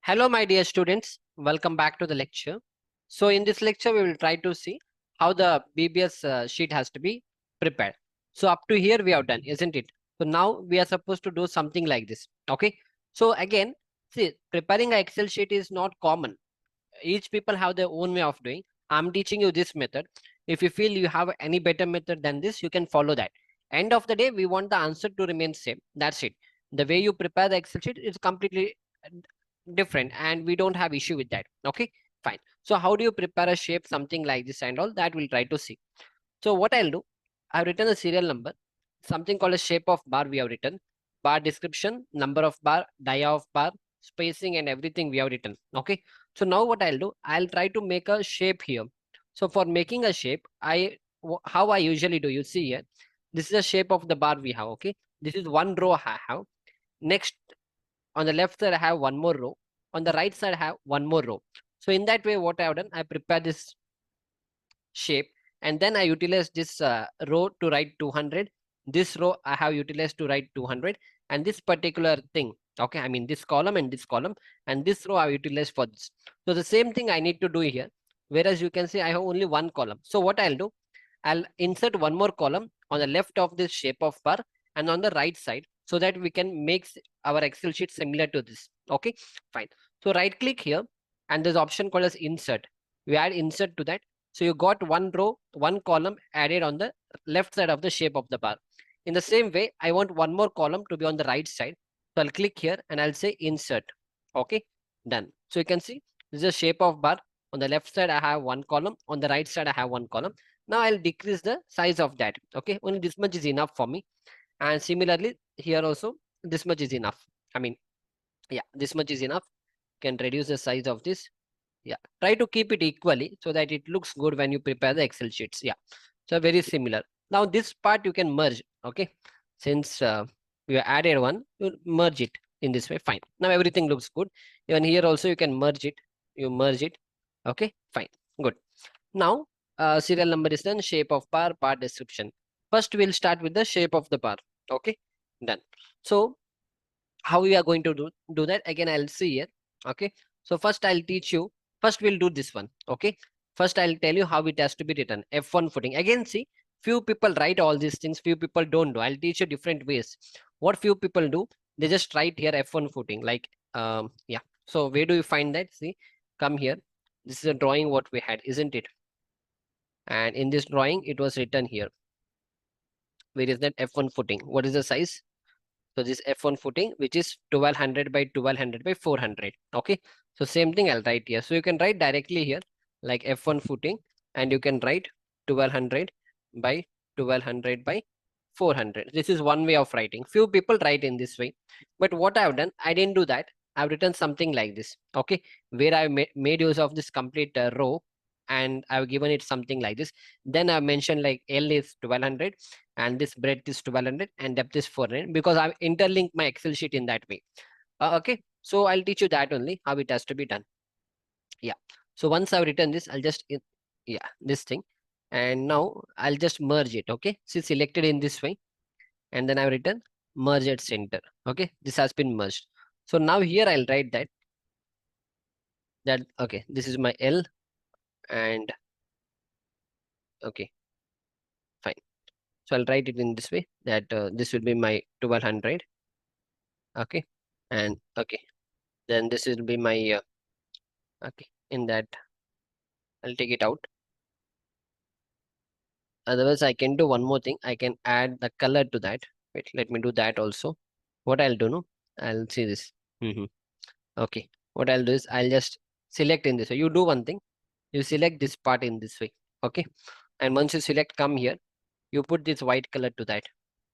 Hello, my dear students. Welcome back to the lecture. So, in this lecture, we will try to see how the BBS sheet has to be prepared. So, up to here, we have done, isn't it? So, now we are supposed to do something like this. Okay. So, again, see, preparing an Excel sheet is not common. Each people have their own way of doing. I'm teaching you this method. If you feel you have any better method than this, you can follow that. End of the day, we want the answer to remain same. That's it. The way you prepare the Excel sheet is completely different, and we don't have issue with that. Okay, fine. So how do you prepare a shape something like this and all that we'll try to see. So what I'll do, I've written a serial number, something called a shape of bar. We have written bar description, number of bar, dia of bar, spacing, and everything we have written. Okay, so now what I'll do, I'll try to make a shape here. So for making a shape, how I usually do, you see here, this is the shape of the bar we have. Okay, this is one row I have. Next, on the left side I have one more row, on the right side I have one more row. So in that way, what I have done, I prepare this shape, and then I utilize this row to write 200. This row I have utilized to write 200, and this particular thing, okay, I mean this column and this column, and this row I utilized for this. So the same thing I need to do here, whereas you can see I have only one column. So what I'll do, I'll insert one more column on the left of this shape of bar and on the right side, so that we can make our Excel sheet similar to this. Okay, fine. So right click here, and there's option called as insert. We add insert to that. So you got one row, one column added on the left side of the shape of the bar. In the same way, I want one more column to be on the right side. So I'll click here and I'll say insert. Okay, done. So you can see this is the shape of bar. On the left side, I have one column. On the right side, I have one column. Now I'll decrease the size of that. Okay, only this much is enough for me. And similarly, here also, this much is enough. I mean, yeah, this much is enough. Can reduce the size of this. Yeah, try to keep it equally so that it looks good when you prepare the Excel sheets. Yeah, so very similar. Now this part you can merge. Okay, since you added one, you merge it in this way. Fine. Now everything looks good. Even here also you can merge it. You merge it. Okay, fine, good. Now serial number is done. Shape of bar, bar description. First we'll start with the shape of the bar. Okay, done. So how we are going to do that, again I'll see here. Okay, so first I'll teach you. First we'll do this one. Okay, first I'll tell you how it has to be written. F1 footing, again see, few people write all these things, few people don't do. I'll teach you different ways. What few people do, they just write here F1 footing, like yeah. So where do you find that? See, come here, this is a drawing what we had, isn't it? And in this drawing it was written here. Where is that F1 footing? What is the size? So this F1 footing, which is 1200 by 1200 by 400. Okay. So same thing I'll write here. So you can write directly here like F1 footing, and you can write 1200 by 1200 by 400. This is one way of writing. Few people write in this way, but what I've done, I didn't do that. I've written something like this. Okay. Where I made use of this complete row, and I've given it something like this. Then I've mentioned like L is 1200, and this breadth is 1200 and depth is 400, because I've interlinked my Excel sheet in that way. Okay, so I'll teach you that only, how it has to be done. Yeah, so once I've written this, I'll just yeah, this thing, and now I'll just merge it. Okay, so selected in this way, and then I've written merge at center. Okay, this has been merged. So now here I'll write that okay, this is my L, and okay, fine. So I'll write it in this way, that this will be my 1200. Okay, and okay, then this will be my okay, in that I'll take it out. Otherwise I can do one more thing, I can add the color to that. Wait, let me do that also. What I'll do, no, I'll see this. Okay, what I'll do is I'll just select in this way. You do one thing, you select this part in this way. Okay, and once you select, come here, you put this white color to that.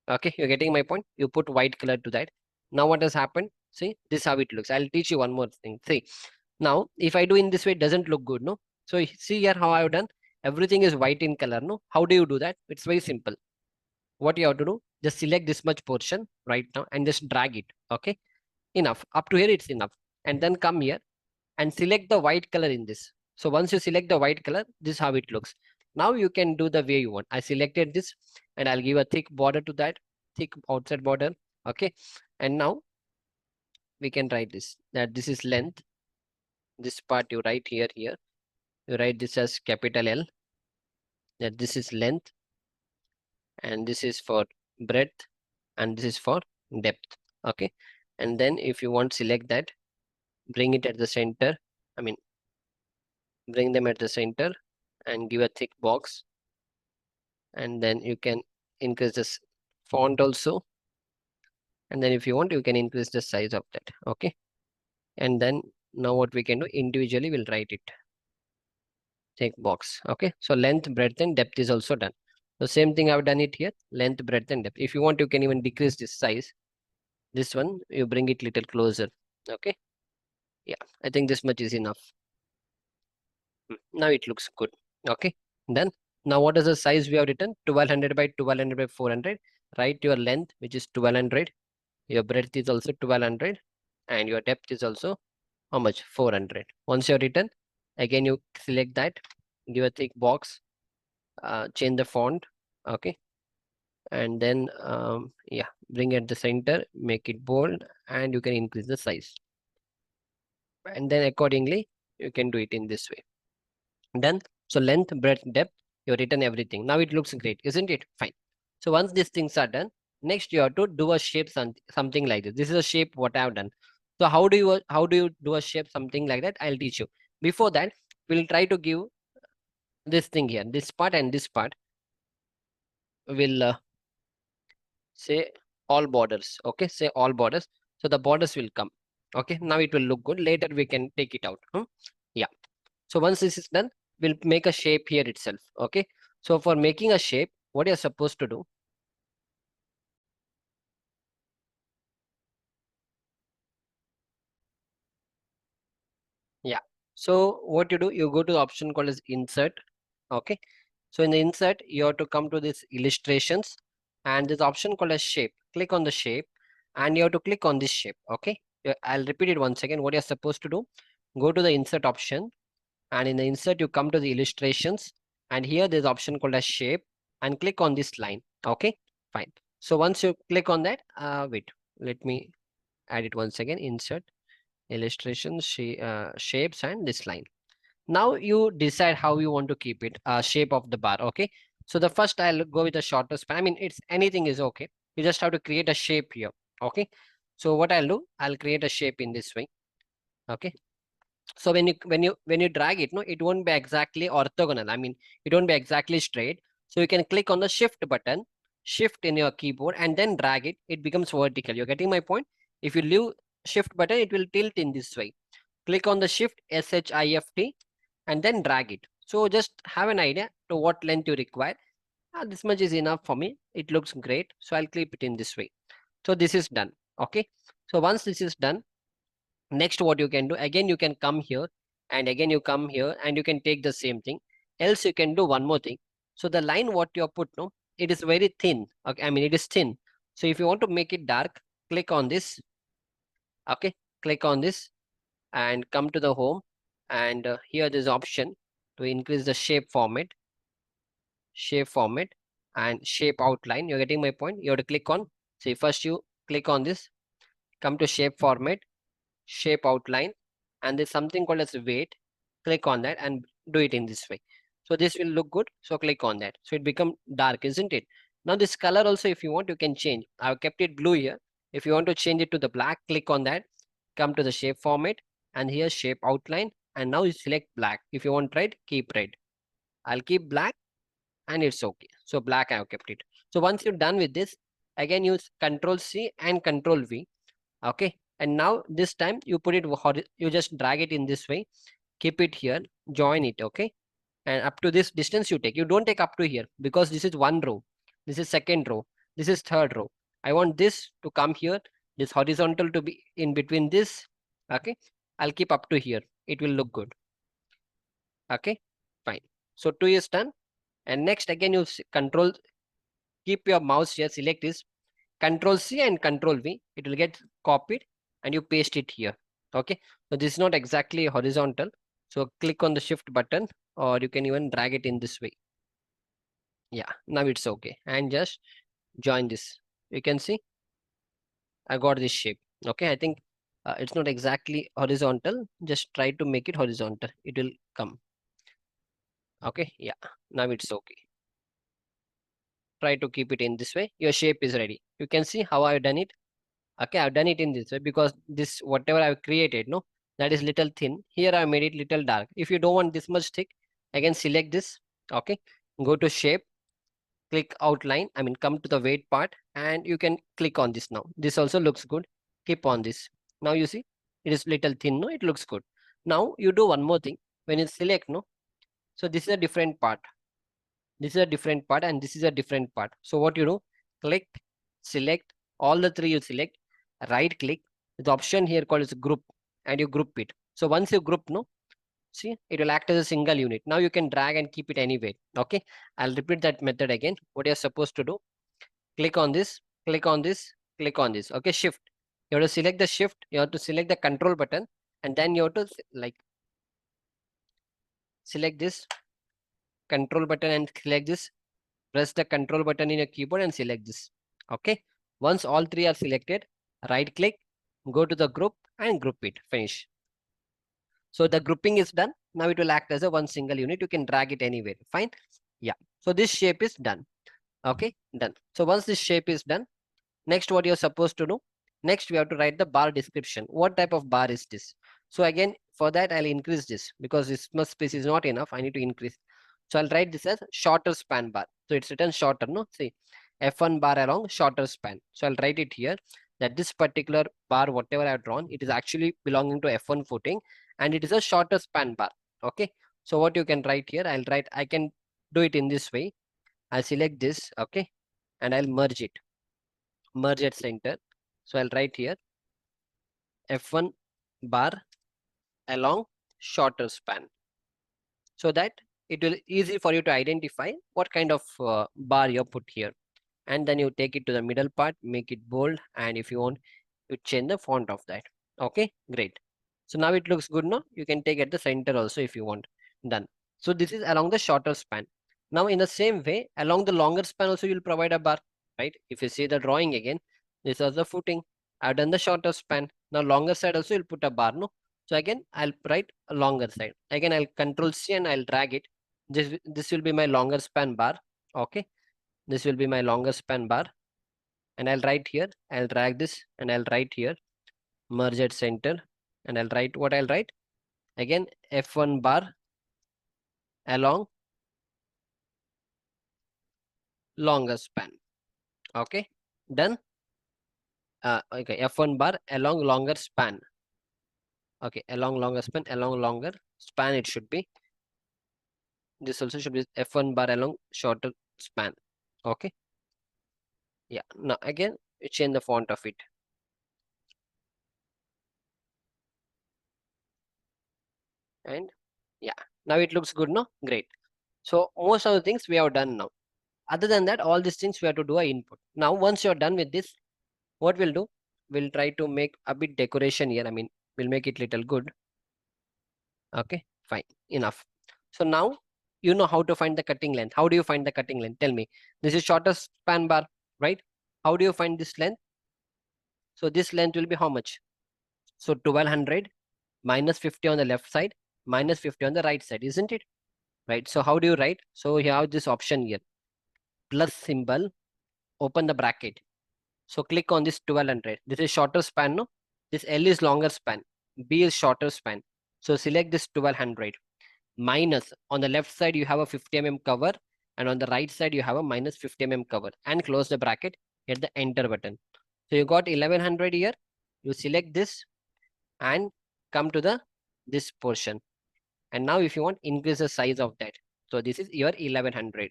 Okay, you're getting my point. You put white color to that. Now what has happened, see, this is how it looks. I'll teach you one more thing. See, now if I do in this way, it doesn't look good, no? So see here how I've done. Everything is white in color, no? How do you do that? It's very simple. What you have to do, just select this much portion right now and just drag it. Okay, enough. Up to here it's enough. And then come here and select the white color in this. So once you select the white color, this is how it looks. Now you can do the way you want. I selected this, and I'll give a thick border to that, thick outside border. Okay, and now we can write this, that this is length, This part you write here, you write this as capital L, that this is length, and this is for breadth, and this is for depth. Okay, and then if you want, select that, bring it at the center, I mean bring them at the center, and give a thick box, and then you can increase this font also, and then if you want, you can increase the size of that. Okay, and then now what we can do, individually we'll write it, thick box. Okay, so length, breadth, and depth is also done. The same thing I've done it here, length, breadth, and depth. If you want, you can even decrease this size. This one you bring it little closer. Okay, yeah, I think this much is enough. Now it looks good. Okay, then now what is the size we have written? 1200 by 1200 by 400. Write your length, which is 1200. Your breadth is also 1200, and your depth is also how much? 400. Once you're written, again you select that, give a thick box, change the font. Okay, and then yeah, bring it the center, make it bold, and you can increase the size, and then accordingly you can do it in this way. Done. So length, breadth, depth, you've written everything. Now it looks great, isn't it? Fine. So once these things are done, next you have to do a shape, something like this. This is a shape what I have done. So how do you do a shape something like that? I'll teach you. Before that, we'll try to give this thing here, this part and this part will say all borders. Okay, say all borders. So the borders will come. Okay, now it will look good. Later we can take it out. Yeah. So once this is done, we'll make a shape here itself. Okay. So for making a shape, what you're supposed to do? Yeah. So what you do, you go to the option called as insert. Okay. So in the insert, you have to come to this illustrations, and this option called as shape. Click on the shape, and you have to click on this shape. Okay. I'll repeat it once again. What you're supposed to do, go to the insert option, and in the insert, you come to the illustrations, and here there's option called as shape, and click on this line. Okay. Fine. So once you click on that, wait, let me add it once again. Insert illustration, shapes, and this line. Now you decide how you want to keep it, shape of the bar. Okay. So the first I'll go with the shortest span. I mean, it's anything is okay. You just have to create a shape here. Okay. So what I'll do, I'll create a shape in this way. Okay. So when you drag it, no, it won't be exactly orthogonal. I mean, it won't be exactly straight. So you can click on the shift button, shift in your keyboard, and then drag it. It becomes vertical. You're getting my point? If you leave shift button, it will tilt in this way. Click on the shift, SHIFT, and then drag it. So just have an idea to what length you require. This much is enough for me. It looks great. So I'll keep it in this way. So this is done. Okay. So once this is done, next what you can do, again you can come here, and again you come here, and you can take the same thing. Else you can do one more thing. So the line what you have put, no, it is very thin. Okay, I mean it is thin. So if you want to make it dark, click on this. Okay, click on this and come to the home, and here there's option to increase the shape format and shape outline. You're getting my point? You have to click on, see, first you click on this, come to shape format, shape outline, and there's something called as weight. Click on that and do it in this way. So this will look good. So click on that. So it become dark, isn't it? Now this color also, if you want, you can change. I've kept it blue here. If you want to change it to the black, click on that, come to the shape format, and here shape outline, and now you select black. If you want red, keep red. I'll keep black, and it's okay. So black, I have kept it. So once you're done with this, again use Control C and Control V. Okay, and now this time you put it, you just drag it in this way, keep it here, join it. Okay, and up to this distance you take. You don't take up to here, because this is one row, this is second row, this is third row. I want this to come here, this horizontal to be in between this. Okay, I'll keep up to here, it will look good. Okay, fine. So 2 is done. And next again you control, keep your mouse here, select this, Control C and Control V. It will get copied, and you paste it here. Okay. So this is not exactly horizontal. So click on the shift button, or you can even drag it in this way. Yeah, now it's okay. And just join this. You can see I got this shape. Okay. I think It's not exactly horizontal. Just try to make it horizontal. It will come. Okay, yeah, now it's okay. Try to keep it in this way. Your shape is ready. You can see how I've done it. Okay, I've done it in this way because this whatever I've created, no, that is little thin. Here I made it little dark. If you don't want this much thick, I can select this. Okay, go to shape, click outline. I mean, come to the weight part, and you can click on this now. This also looks good. Keep on this. Now you see it is little thin. No, it looks good. Now you do one more thing. When you select, no, so this is a different part. This is a different part, and this is a different part. So what you do? Click, select all the three. You select, right click. The option here called is group, and you group it. So once you group, no, see it will act as a single unit. Now you can drag and keep it anywhere. Okay, I'll repeat that method again. What you're supposed to do? Click on this, click on this, click on this. Okay, shift. You have to select the shift. You have to select the control button, and then you have to like select this control button and select this. Press the control button in your keyboard and select this. Okay. Once all three are selected, right click, go to the group and group it. Finish. So the grouping is done. Now it will act as a one single unit. You can drag it anywhere. Fine. Yeah. So this shape is done. Okay. Done. So once this shape is done, next what you're supposed to do? Next, we have to write the bar description. What type of bar is this? So again, for that, I'll increase this because this much space is not enough. I need to increase. So I'll write this as shorter span bar. So it's written shorter, no? See, F1 bar along shorter span. So I'll write it here that this particular bar, whatever I've drawn, it is actually belonging to F1 footing and it is a shorter span bar. Okay. So what you can write here, I can do it in this way. I'll select this, okay, and I'll merge it. Merge at center. So I'll write here F1 bar along shorter span so that it will easy for you to identify what kind of bar you put here. And then you take it to the middle part, make it bold, and if you want, you change the font of that. Okay, great. So now it looks good, no? You can take at the center also if you want. Done. So this is along the shorter span. Now in the same way, along the longer span also you'll provide a bar, right? If you see the drawing again, this is the footing. I've done the shorter span. Now longer side also you'll put a bar, no? So again, I'll write a longer side. Again, I'll control C and I'll drag it. This will be my longer span bar. Okay. This will be my longer span bar. And I'll write here. I'll drag this and I'll write here. Merge at center. And I'll write what I'll write. Again, F1 bar along longer span. Okay. Done. Okay. F1 bar along longer span. Okay. Along longer span. Along longer span it should be. This also should be F1 bar along shorter span. Okay. Yeah. Now again, you change the font of it. And yeah, now it looks good, no? Great. So most of the things we have done now. Other than that, all these things we have to do a input. Now, once you're done with this, what we'll do? We'll try to make a bit decoration here. I mean, we'll make it little good. Okay, fine, enough. So now you know how to find the cutting length. How do you find the cutting length? Tell me. This is shortest span bar, right? How do you find this length? So this length will be how much? So 1200 minus 50 on the left side, minus 50 on the right side, isn't it? Right. So how do you write? So you have this option here, plus symbol, open the bracket. So click on this 1200. This is shorter span, no? This L is longer span. B is shorter span. So select this 1200. Minus, on the left side, you have a 50 mm cover. And on the right side, you have a minus 50 mm cover. And close the bracket. Hit the enter button. So you got 1100 here. You select this and come to the this portion. And now if you want, increase the size of that. So this is your 1100.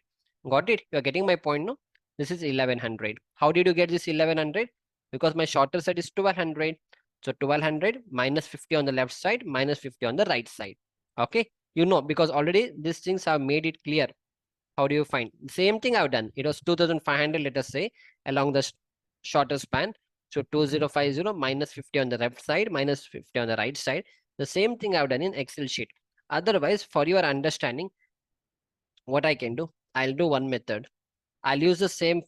Got it? You're getting my point, no? This is 1100. How did you get this 1100? Because my shorter side is 1200. So 1200 minus 50 on the left side, minus 50 on the right side. Okay? You know, because already these things have made it clear. How do you find? Same thing I've done. It was 2500, let us say, along the shorter span. So 2050 minus 50 on the left side, minus 50 on the right side. The same thing I've done in Excel sheet. Otherwise, for your understanding, what I can do, I'll do one method. I'll use the same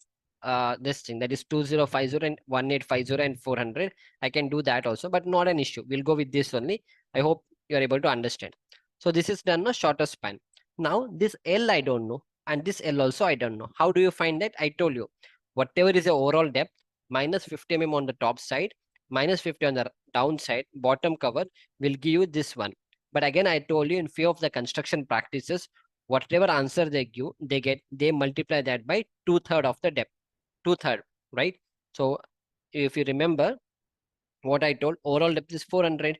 this thing, that is 2050 and 1850 and 400. I can do that also, but not an issue. We'll go with this only. I hope you're able to understand. So this is done a shorter span. Now this L I don't know, and this L also I don't know. How do you find that? I told you, whatever is the overall depth, minus 50 mm on the top side, minus 50 on the downside, bottom cover will give you this one. But again, I told you in few of the construction practices, whatever answer they give, they multiply that by 2/3 of the depth, 2/3, right? So if you remember what I told, overall depth is 400,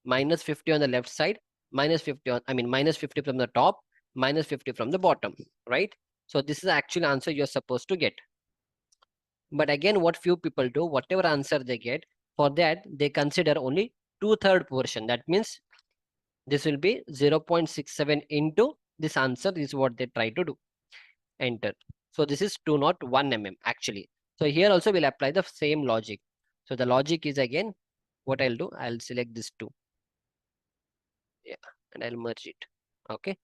minus 50 on the left side, minus 50 on, I mean, minus 50 from the top, minus 50 from the bottom, right? So this is the actual answer you're supposed to get. But again, what few people do, whatever answer they get, for that, they consider only 2/3 portion. That means this will be 0.67 into this answer is what they try to do. Enter. So this is 201 mm actually. So here also we'll apply the same logic. So the logic is again, what I'll do, I'll select this two. Yeah, and I'll merge it. Okay.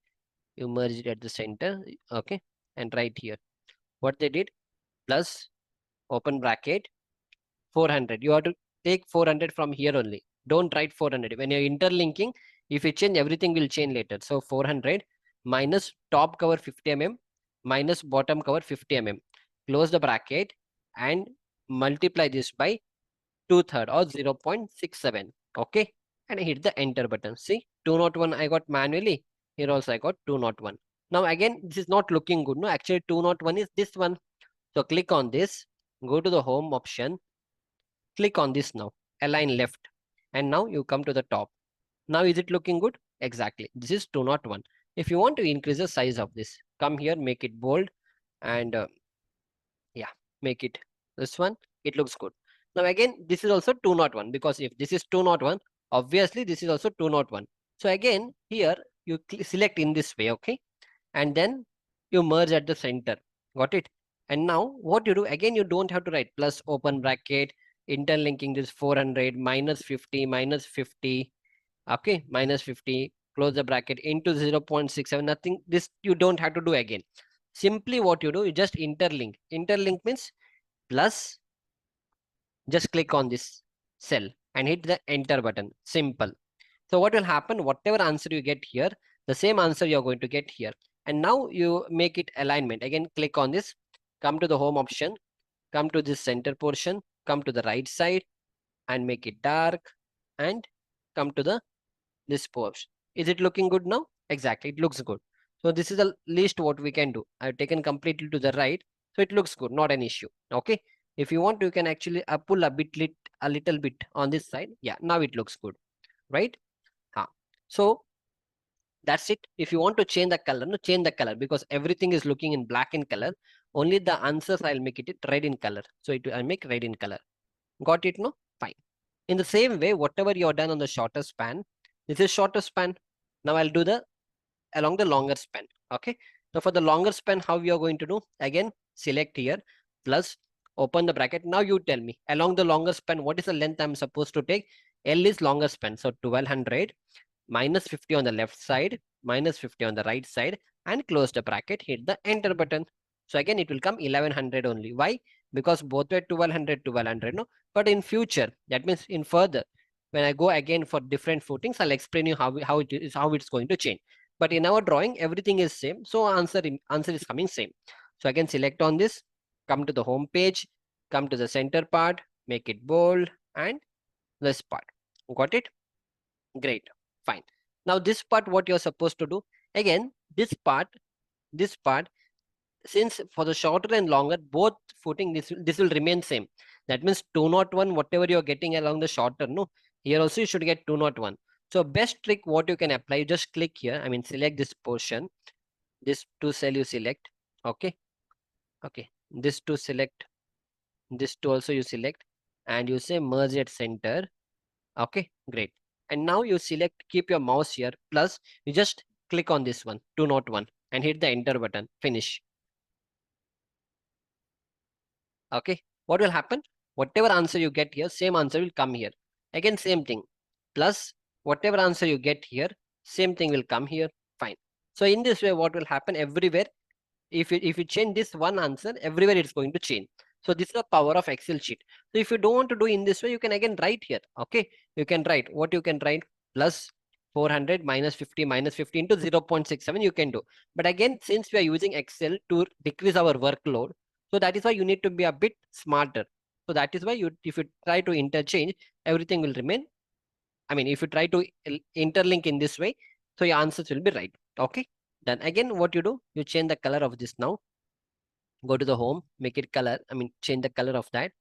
You merge it at the center. Okay. And right here. What they did, plus open bracket 400. You have to take 400 from here only. Don't write 400. When you're interlinking, if you change, everything will change later. So 400 minus top cover 50 mm minus bottom cover 50 mm. Close the bracket and multiply this by 2/3 or 0.67. Okay. And hit the enter button. See, 201 I got manually. Here also I got 201. Now again, this is not looking good. No, actually 201 is this one. So click on this, go to the home option, click on this now, align left, and now you come to the top. Now is it looking good? Exactly. This is 201. If you want to increase the size of this, come here, make it bold, and yeah, make it this one. It looks good. Now again, this is also 201, because if this is 201, obviously this is also 201. So again, here you select in this way, okay? And then you merge at the center. Got it? And now what you do, again, you don't have to write plus open bracket, interlinking this 400 minus 50 minus 50, okay, minus 50, close the bracket into 0.67, nothing. This you don't have to do again. Simply what you do, you just interlink. Interlink means plus, just click on this cell and hit the enter button. Simple. So what will happen, whatever answer you get here, the same answer you're going to get here. And now you make it alignment. Again, click on this, come to the home option, come to this center portion, come to the right side and make it dark and come to the this portion. Is it looking good now? Exactly, it looks good. So this is the least what we can do. I've taken completely to the right. So it looks good, not an issue. Okay. If you want, you can actually pull a little bit on this side. Yeah, now it looks good, right? So that's it. If you want to change the color, no, change the color, because everything is looking in black in color. Only the answers I'll make it red in color. So I'll make red in color. Got it? No? Fine. In the same way, whatever you're done on the shorter span, this is shorter span. Now I'll do the along the longer span. Okay. Now for the longer span, how we are going to do? Again, select here, plus open the bracket. Now you tell me along the longer span, what is the length I'm supposed to take? L is longer span. So 1200 minus 50 on the left side, minus 50 on the right side, and close the bracket, hit the enter button. So again, it will come 1100 only. Why? Because both were 1200, 1200, no? But in future, that means in further, when I go again for different footings, I'll explain you how it's going to change. But in our drawing, everything is same. So answer is coming same. So I can select on this, come to the home page, come to the center part, make it bold, and this part. Got it? Great. Fine. Now this part, what you're supposed to do, again, this part, since for the shorter and longer, both footing, this will remain same. That means 201, whatever you're getting along the shorter, no, here also you should get 201. So best trick what you can apply, you just click here, I mean, select this portion, this two cell you select, okay, okay, this two select, this two also you select, and you say merge at center. Okay, great. And now you select, keep your mouse here, plus you just click on this one, 201, and hit the enter button, finish. Okay, what will happen? Whatever answer you get here, same answer will come here. Again, same thing, plus whatever answer you get here, same thing will come here, fine. So in this way, what will happen everywhere? if you change this one answer, everywhere it's going to change. So this is the power of Excel sheet. So if you don't want to do in this way, you can again write here. Okay, you can write what you can write, plus 400 minus 50 minus 50 into 0.67 you can do. But again, since we are using Excel to decrease our workload, so that is why you need to be a bit smarter. So that is why you, if you try to interchange, everything will remain. I mean, if you try to interlink in this way, so your answers will be right. Okay. Then again, what you do, you change the color of this now. Go to the home, make it color. I mean, change the color of that.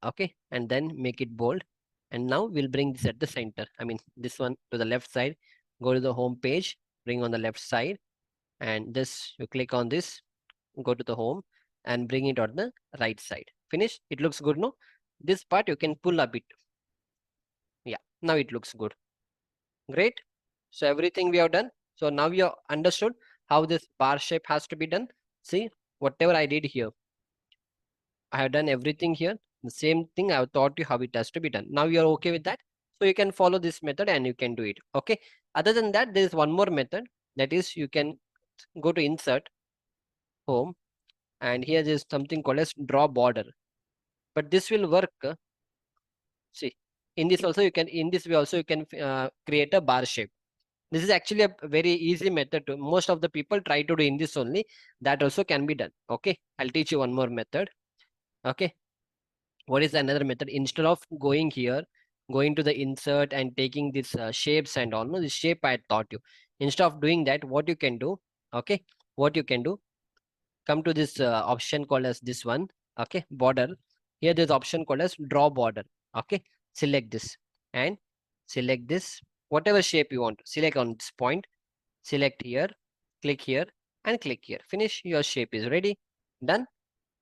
Okay, and then make it bold. And now we'll bring this at the center. I mean, this one to the left side. Go to the home page, bring on the left side, and this you click on this. Go to the home and bring it on the right side. Finish. It looks good, no? This part you can pull a bit. Yeah, now it looks good. Great. So everything we have done. So now you have understood how this bar shape has to be done. See, whatever I did here, I have done everything here. The same thing I have taught you how it has to be done. Now you are okay with that. So you can follow this method and you can do it. Okay. Other than that, there is one more method. That is, you can go to insert, home, and here there is something called as draw border. But this will work. See, in this also you can, in this way also you can create a bar shape. This is actually a very easy method to, most of the people try to do in this only. That also can be done. Okay, I'll teach you one more method. Okay, what is another method? Instead of going here, going to the insert and taking these shapes and all, no, this shape I taught you. Instead of doing that, what you can do, okay, what you can do, come to this option called as this one. Okay, border. Here there's option called as draw border. Okay, select this and select this, whatever shape you want. Select on this point, select here, click here and click here. Finish. Your shape is ready. Done.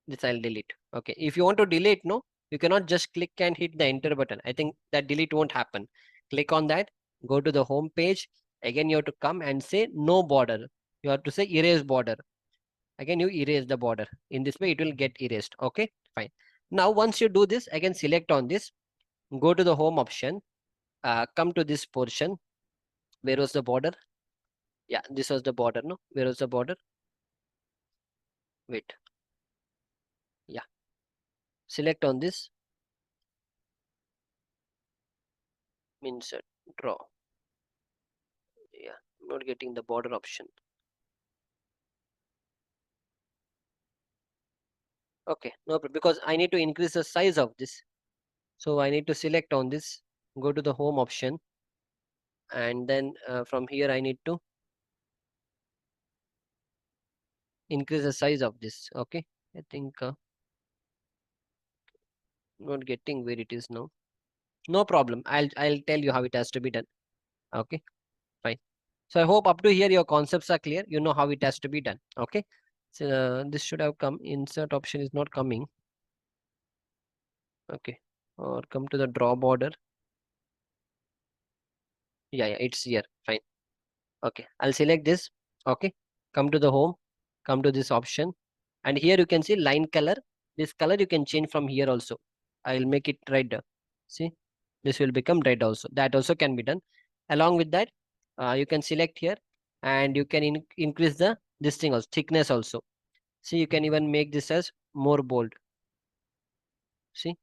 This I'll delete. Okay, if you want to delete, no, you cannot just click and hit the enter button. I think that delete won't happen. Click on that, go to the home page. Again, you have to come and say no border. You have to say erase border. Again, you erase the border. In this way, it will get erased. Okay, fine. Now, once you do this, again, select on this, go to the home option, come to this portion. Where was the border? Yeah, this was the border, no? Where was the border? Wait. Yeah, select on this, insert, draw. Yeah, not getting the border option. Okay, no problem, because I need to increase the size of this. So I need to select on this, go to the home option, and then from here I need to increase the size of this. Okay, I think not getting where it is now. No problem. I'll tell you how it has to be done. Okay, fine. So I hope up to here your concepts are clear. You know how it has to be done. Okay. So this should have come. Insert option is not coming. Okay. Or come to the draw border. Yeah, it's here. Fine. Okay. I'll select this. Okay. Come to the home. Come to this option. And here you can see line color. This color you can change from here also. I'll make it red. See, this will become red also. That also can be done. Along with that, you can select here and you can increase the this thing also, thickness also. See, you can even make this as more bold. See,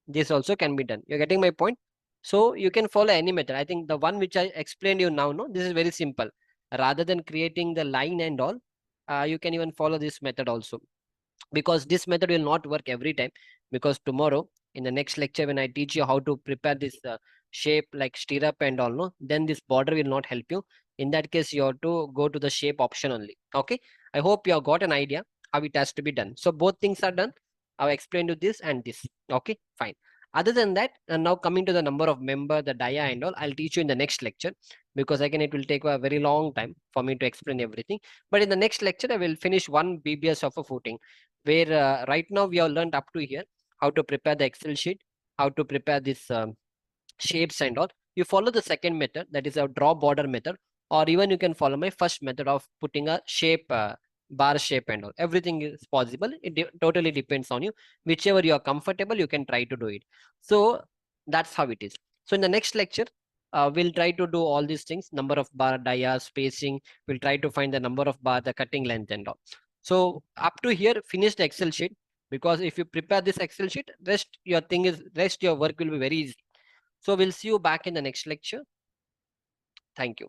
this also can be done. You're getting my point? So you can follow any method. I think the one which I explained you now, no, this is very simple. Rather than creating the line and all, you can even follow this method also, because this method will not work every time. Because tomorrow in the next lecture, when I teach you how to prepare this shape like stirrup and all, no, then this border will not help you. In that case, you have to go to the shape option only. Okay, I hope you have got an idea how it has to be done. So both things are done. I've explained you this and this. Okay, fine. Other than that, and now coming to the number of member, the dia and all, I'll teach you in the next lecture, because again it will take a very long time for me to explain everything. But in the next lecture, I will finish one BBS of a footing, where right now we have learned up to here how to prepare the Excel sheet, how to prepare this shapes and all. You follow the second method, that is a draw border method, or even you can follow my first method of putting a shape, bar shape and all. Everything is possible. It totally depends on you. Whichever you are comfortable, you can try to do it. So that's how it is. So in the next lecture, we'll try to do all these things: number of bar, dia, spacing. We'll try to find the number of bar, the cutting length and all. So up to here, finish the Excel sheet, because if you prepare this Excel sheet, rest your work will be very easy. So we'll see you back in the next lecture. Thank you.